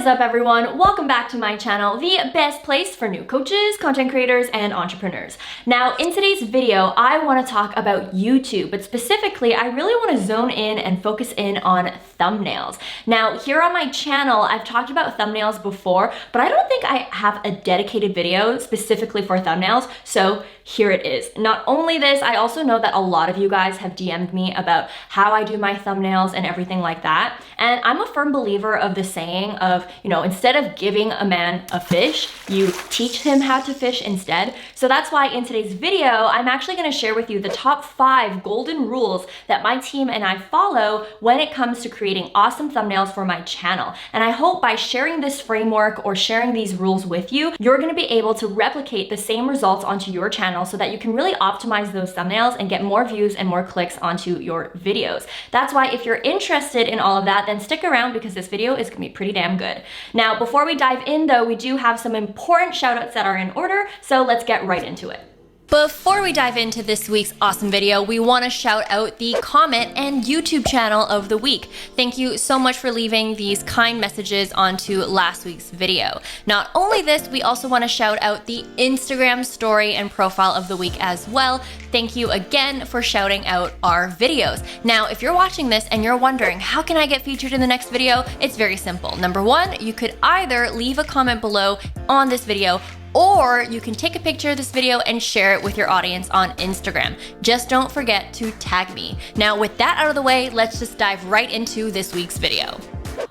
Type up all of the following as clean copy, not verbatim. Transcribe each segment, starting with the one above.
up, everyone? Welcome back to my channel, the best place for new coaches, content creators, and entrepreneurs. Now, in today's video, I want to talk about YouTube, but specifically, I really want to zone in and focus in on thumbnails. Now, here on my channel, I've talked about thumbnails before, but I don't think I have a dedicated video specifically for thumbnails, so here it is. Not only this, I also know that a lot of you guys have DM'd me about how I do my thumbnails and everything like that, and I'm a firm believer of the saying of, instead of giving a man a fish, you teach him how to fish instead. So that's why in today's video, I'm actually going to share with you the top 5 golden rules that my team and I follow when it comes to creating awesome thumbnails for my channel. And I hope by sharing this framework or sharing these rules with you, you're going to be able to replicate the same results onto your channel so that you can really optimize those thumbnails and get more views and more clicks onto your videos. That's why if you're interested in all of that, then stick around because this video is going to be pretty damn good. Now, before we dive in though, we do have some important shout outs that are in order, so let's get right into it. Before we dive into this week's awesome video, we want to shout out the comment and YouTube channel of the week. Thank you so much for leaving these kind messages onto last week's video. Not only this, we also want to shout out the Instagram story and profile of the week as well. Thank you again for shouting out our videos. Now, if you're watching this and you're wondering, how can I get featured in the next video? It's very simple. Number one, you could either leave a comment below on this video, or you can take a picture of this video and share it with your audience on Instagram. Just don't forget to tag me. Now, with that out of the way, let's just dive right into this week's video.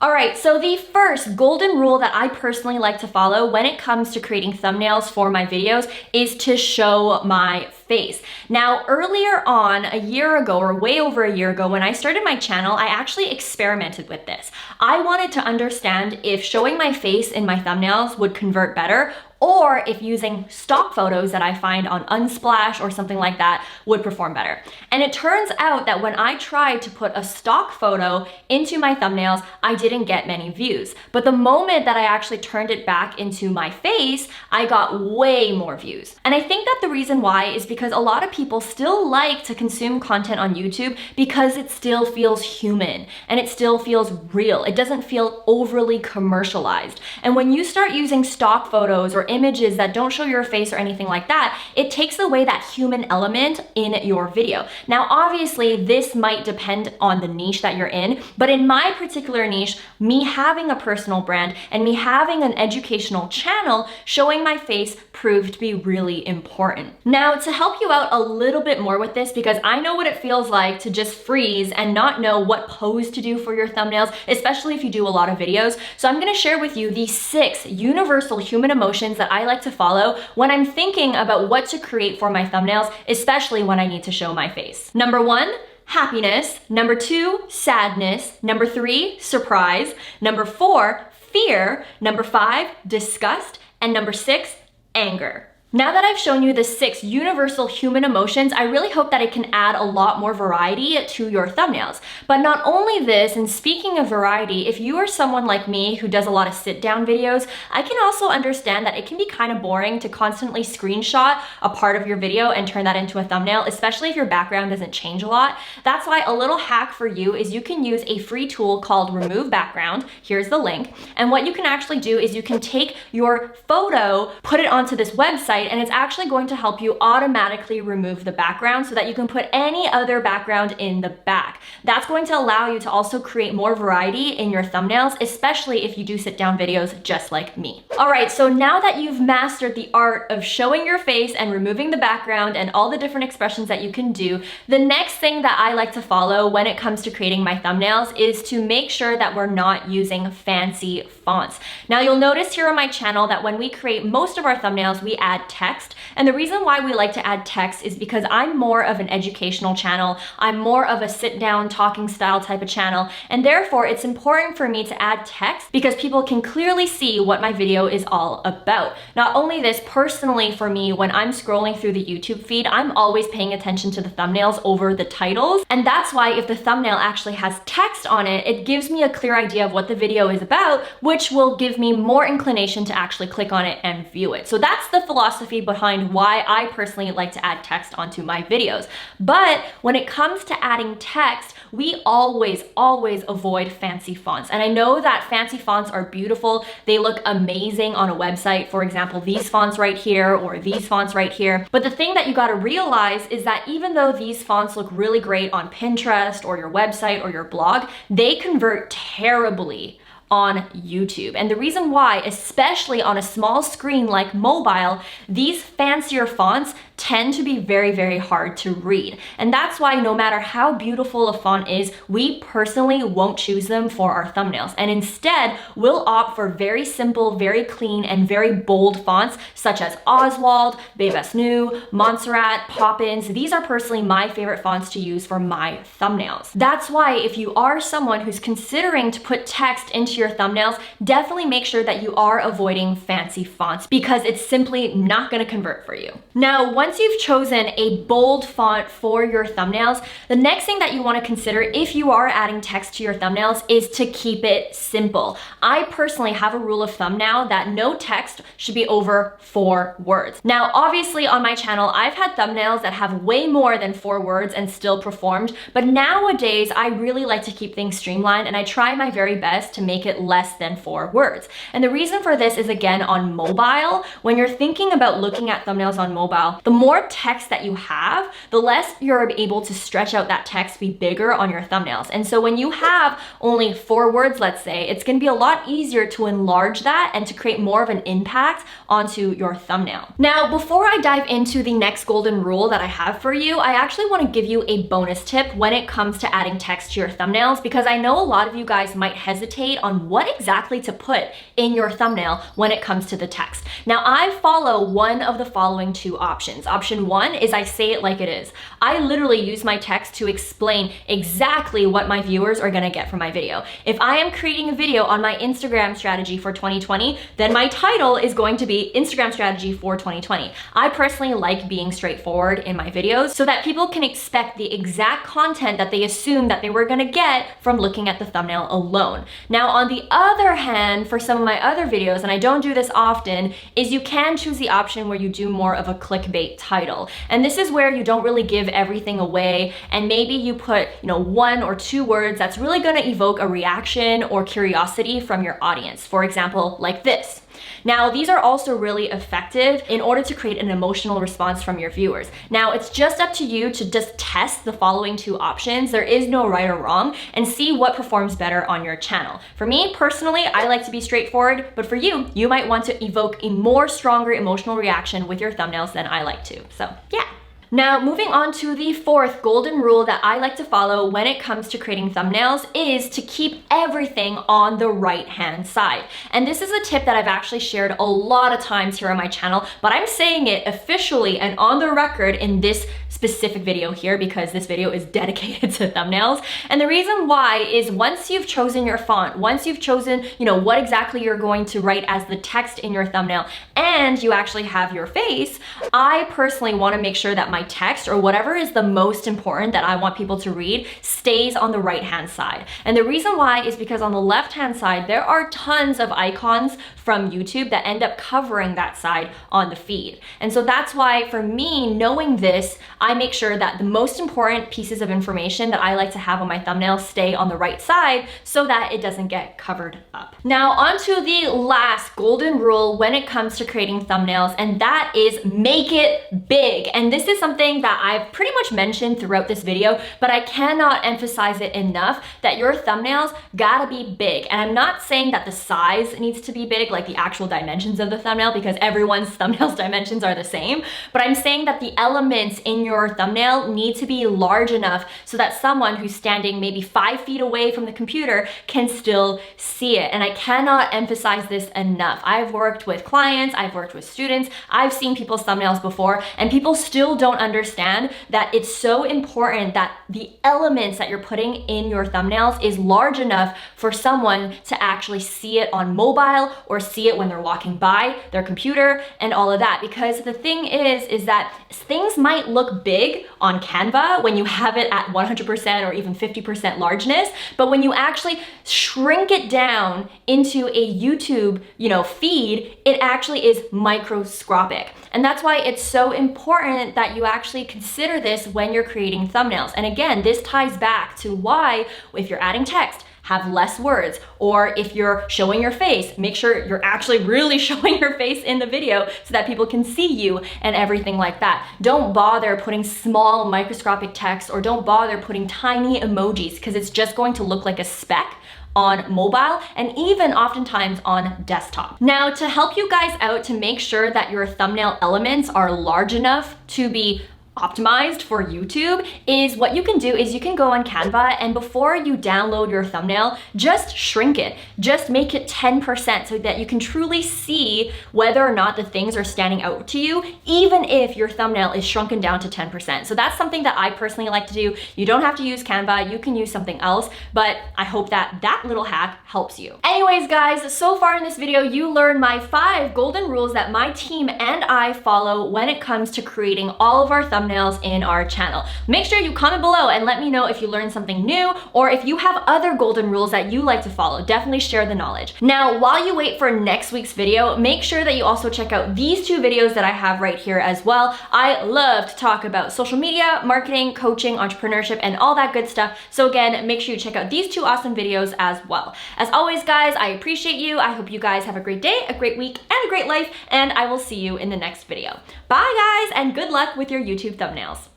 All right, so the first golden rule that I personally like to follow when it comes to creating thumbnails for my videos is to show my face. Now, earlier on, a year ago or way over a year ago, when I started my channel, I actually experimented with this. I wanted to understand if showing my face in my thumbnails would convert better, or if using stock photos that I find on Unsplash or something like that would perform better. And it turns out that when I tried to put a stock photo into my thumbnails, I didn't get many views. But the moment that I actually turned it back into my face, I got way more views. And I think that the reason why is because a lot of people still like to consume content on YouTube because it still feels human and it still feels real. It doesn't feel overly commercialized. And when you start using stock photos or images that don't show your face or anything like that, it takes away that human element in your video. Now, obviously, this might depend on the niche that you're in, but in my particular niche, me having a personal brand and me having an educational channel, showing my face proved to be really important. Now, to help you out a little bit more with this, because I know what it feels like to just freeze and not know what pose to do for your thumbnails, especially if you do a lot of videos. So I'm gonna share with you the 6 universal human emotions that I like to follow when I'm thinking about what to create for my thumbnails, especially when I need to show my face. Number 1, happiness. Number 2, sadness. Number 3, surprise. Number 4, fear. Number 5, disgust. And number 6, anger. Now that I've shown you the 6 universal human emotions, I really hope that it can add a lot more variety to your thumbnails. But not only this, and speaking of variety, if you are someone like me who does a lot of sit-down videos, I can also understand that it can be kind of boring to constantly screenshot a part of your video and turn that into a thumbnail, especially if your background doesn't change a lot. That's why a little hack for you is you can use a free tool called Remove Background. Here's the link. And what you can actually do is you can take your photo, put it onto this website, and it's actually going to help you automatically remove the background so that you can put any other background in the back. That's going to allow you to also create more variety in your thumbnails, especially if you do sit down videos just like me. All right, so now that you've mastered the art of showing your face and removing the background and all the different expressions that you can do, the next thing that I like to follow when it comes to creating my thumbnails is to make sure that we're not using fancy fonts. Now, you'll notice here on my channel that when we create most of our thumbnails, we add text. And the reason why we like to add text is because I'm more of an educational channel. I'm more of a sit down talking style type of channel. And therefore it's important for me to add text because people can clearly see what my video is all about. Not only this, personally for me, when I'm scrolling through the YouTube feed, I'm always paying attention to the thumbnails over the titles. And that's why if the thumbnail actually has text on it, it gives me a clear idea of what the video is about, which which will give me more inclination to actually click on it and view it. So that's the philosophy behind why I personally like to add text onto my videos. But when it comes to adding text, we always avoid fancy fonts. And I know that fancy fonts are beautiful. They look amazing on a website. For example, these fonts right here or these fonts right here. But the thing that you got to realize is that even though these fonts look really great on Pinterest or your website or your blog, they convert terribly on YouTube. And the reason why, especially on a small screen like mobile, these fancier fonts tend to be very hard to read. And that's why no matter how beautiful a font is, we personally won't choose them for our thumbnails. And instead, we'll opt for very simple, very clean, and very bold fonts such as Oswald, Bebas New, Montserrat, Poppins. These are personally my favorite fonts to use for my thumbnails. That's why if you are someone who's considering to put text into your thumbnails, definitely make sure that you are avoiding fancy fonts because it's simply not going to convert for you. Now, once you've chosen a bold font for your thumbnails, the next thing that you want to consider if you are adding text to your thumbnails is to keep it simple. I personally have a rule of thumb now that no text should be over 4 words. Now, obviously on my channel, I've had thumbnails that have way more than 4 words and still performed, but nowadays I really like to keep things streamlined and I try my very best to make it less than 4 words. And the reason for this is, again, on mobile. When you're thinking about looking at thumbnails on mobile, the more text that you have, the less you're able to stretch out that text, be bigger on your thumbnails. And so when you have only 4 words, let's say, it's going to be a lot easier to enlarge that and to create more of an impact onto your thumbnail. Now, before I dive into the next golden rule that I have for you, I actually want to give you a bonus tip when it comes to adding text to your thumbnails, because I know a lot of you guys might hesitate on what exactly to put in your thumbnail when it comes to the text. Now, I follow one of the following 2 options. Option 1 is I say it like it is. I literally use my text to explain exactly what my viewers are gonna get from my video. If I am creating a video on my Instagram strategy for 2020, then my title is going to be Instagram strategy for 2020. I personally like being straightforward in my videos so that people can expect the exact content that they assume that they were gonna get from looking at the thumbnail alone. Now, on the other hand, for some of my other videos, and I don't do this often, is you can choose the option where you do more of a clickbait title. And this is where you don't really give everything away, and maybe you put, 1 or 2 words that's really gonna evoke a reaction or curiosity from your audience. For example, like this. Now, these are also really effective in order to create an emotional response from your viewers. Now, it's just up to you to just test the following 2 options. There is no right or wrong, and see what performs better on your channel. For me, personally, I like to be straightforward, but for you, you might want to evoke a more stronger emotional reaction with your thumbnails than I like to. So, yeah. Now, moving on to the 4th golden rule that I like to follow when it comes to creating thumbnails is to keep everything on the right-hand side. And this is a tip that I've actually shared a lot of times here on my channel, but I'm saying it officially and on the record in this specific video here because this video is dedicated to thumbnails. And the reason why is once you've chosen your font, once you've chosen, what exactly you're going to write as the text in your thumbnail, and you actually have your face, I personally want to make sure that my text or whatever is the most important that I want people to read stays on the right-hand side. And the reason why is because on the left-hand side, there are tons of icons from YouTube that end up covering that side on the feed. And so that's why for me, knowing this, I make sure that the most important pieces of information that I like to have on my thumbnail stay on the right side so that it doesn't get covered up. Now, on to the last golden rule when it comes to creating thumbnails, and that is make it big. And this is something that I've pretty much mentioned throughout this video, but I cannot emphasize it enough that your thumbnails gotta be big. And I'm not saying that the size needs to be big, like the actual dimensions of the thumbnail, because everyone's thumbnail's dimensions are the same, but I'm saying that the elements in your thumbnail need to be large enough so that someone who's standing maybe 5 feet away from the computer can still see it. And I cannot emphasize this enough. I've worked with clients, I've worked with students, I've seen people's thumbnails before, and people still don't understand that it's so important that the elements that you're putting in your thumbnails is large enough for someone to actually see it on mobile or see it when they're walking by their computer and all of that. Because the thing is that things might look look big on Canva when you have it at 100% or even 50% largeness, but when you actually shrink it down into a YouTube, feed, it actually is microscopic. And that's why it's so important that you actually consider this when you're creating thumbnails. And again, this ties back to why, if you're adding text, have less words, or if you're showing your face, make sure you're actually really showing your face in the video so that people can see you and everything like that. Don't bother putting small microscopic text, or don't bother putting tiny emojis, because it's just going to look like a speck on mobile and even oftentimes on desktop. Now, to help you guys out to make sure that your thumbnail elements are large enough to be optimized for YouTube, is what you can do is you can go on Canva, and before you download your thumbnail, just shrink it. Just make it 10% so that you can truly see whether or not the things are standing out to you, even if your thumbnail is shrunken down to 10%. So that's something that I personally like to do. You don't have to use Canva, you can use something else, but I hope that that little hack helps you. Anyways, guys, so far in this video, you learned my 5 golden rules that my team and I follow when it comes to creating all of our thumbnails in our channel. Make sure you comment below and let me know if you learned something new, or if you have other golden rules that you like to follow. Definitely share the knowledge. Now, while you wait for next week's video, make sure that you also check out these 2 videos that I have right here as well. I love to talk about social media, marketing, coaching, entrepreneurship, and all that good stuff. So again, make sure you check out these 2 awesome videos as well. As always, guys, I appreciate you. I hope you guys have a great day, a great week, and a great life, and I will see you in the next video. Bye, guys, and good luck with your YouTube thumbnails.